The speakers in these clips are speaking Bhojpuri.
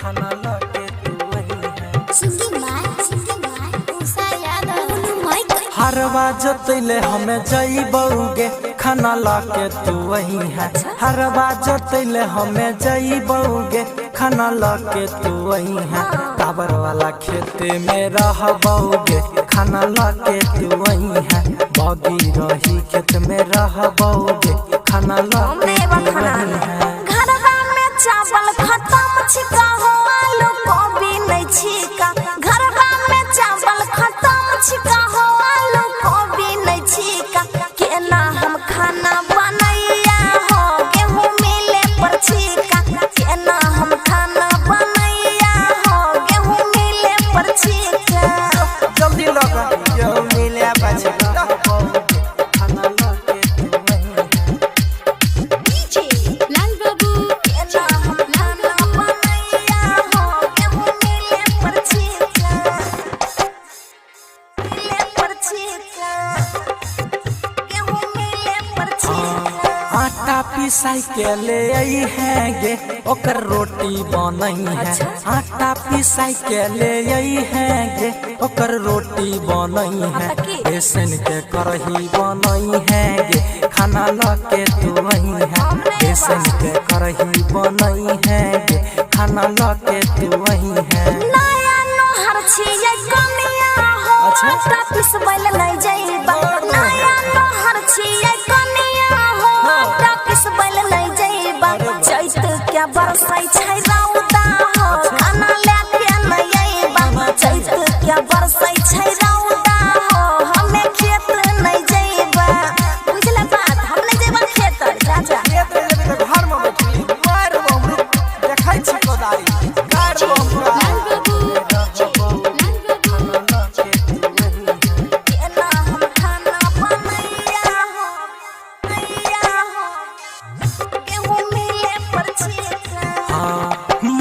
खाना लाके तू वही है। हरवा जोतैले हमें जइबौगे खाना लाके तू वही है। हरवा जोतैले हमें जइबौगे खाना लाके तू वही है। टावर वाला खेते में रहबौगे खाना लाके तू वही है। बागी रही खेत में रहबौगे खाना लाके तू वही है। घरवा में चावल खत्म छिका हो आलू गोभी नहीं छिका। घरवा में चावल खत्म छिका हो आलू गोभी नहीं छिका। केना हम खाना बनैया हो गेहूं मिले पर छिका। केना हम खाना बनैया हो गेहूं मिले पर छिका। जल्दी लगा गेहूं मिले पर छिका। खाना लाके तू वही है। लाल बाबू केना हम खाना बनैया हो गेहूं मिले पर छिका। मिले पर छिका। गेहूं मिले पर छिका। आटा पिसाई के ले आई है गे ओकर रोटी बनई है। आटा पिसाई के ले आई है गे ओकर रोटी बनई है। बेसन के करही बनई है गे खाना लाके तू वही है। बेसन के करही बनई है गे खाना लाके तू वही है। नया नोहर छियै कनिया हो आटा पिसबैल नहीं जाइबा। नया नोहर छियै कनिया हो आटा पिसबैल नहीं जाइबा। चैत के बरसै छै रौदा हो खाना लेके नहीं आइबा। चैत के बरसै छै रौदा हो हमे खेत नहीं जाइबा। बुझले बात हम नहीं जाइबा खेत चाचा। घर में बैठी मार बम देखै छी कोदारी गाड़ बम पूरा केना हम खाना बनैया हो गेहूं मिले पर छिका।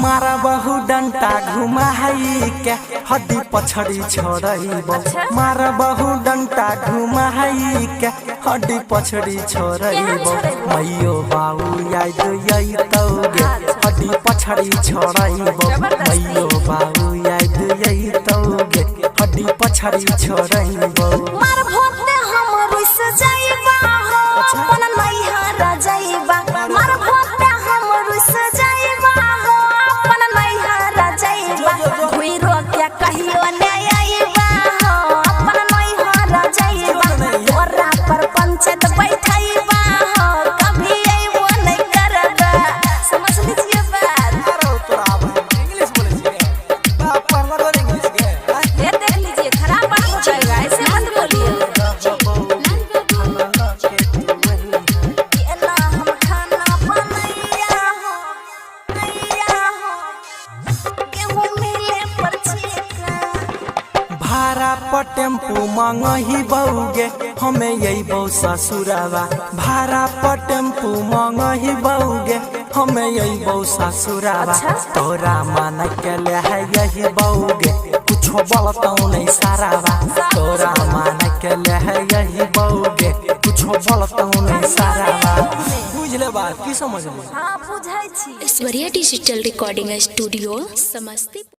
मारा बहु डंटा घुमाई के हड्डी पछड़ी छोड़ब। मारा बहु डंटा घुमाई के हड्डी पछड़ी छोड़ब। मैयो बाबू याद अइतौगे हड्डी पछड़ी छोड़ब। मैयो बाबू याद अइतौगे हड्डी पछड़ी छोड़ब। मार भोटे हम रुस जाइबा हो अपन नैहर जाइबा। मार भोटे हम रुस जाइबा हो अपन नैहर जाइबा। घुइरो के कहियो नहीं आइबा हो अपन नैहर जाइबा। तोरा पर पंचायत बैठाइबा हो कभी अइबो नहीं करबा। समझ लीजिए बात। इंग्लिश बोले छियै बाप पढ़ला तो इंग्लिश के ये देख लीजिए खराब बात हो जाएगा ऐसे मत बोलिए। केना हम खाना बनैया हो गेहूं मिले पर छिका। भाड़ा पर टेम्पू मांगही बउगे हमें यही बहु ससुरावा। भाड़ा पर टेम्पू मांगही बउगे हमें यही बहु ससुरावा। तोरा मान के ले है यही बउगे कुछो बोलतौ नहीं सारावा। तोरा मान के ले है यही बउगे कुछो बोलतौ नहीं सारावा। बुझले बात की समझ में? हाँ बुझाई छी। Aishwarya digital recording studio Samastipur.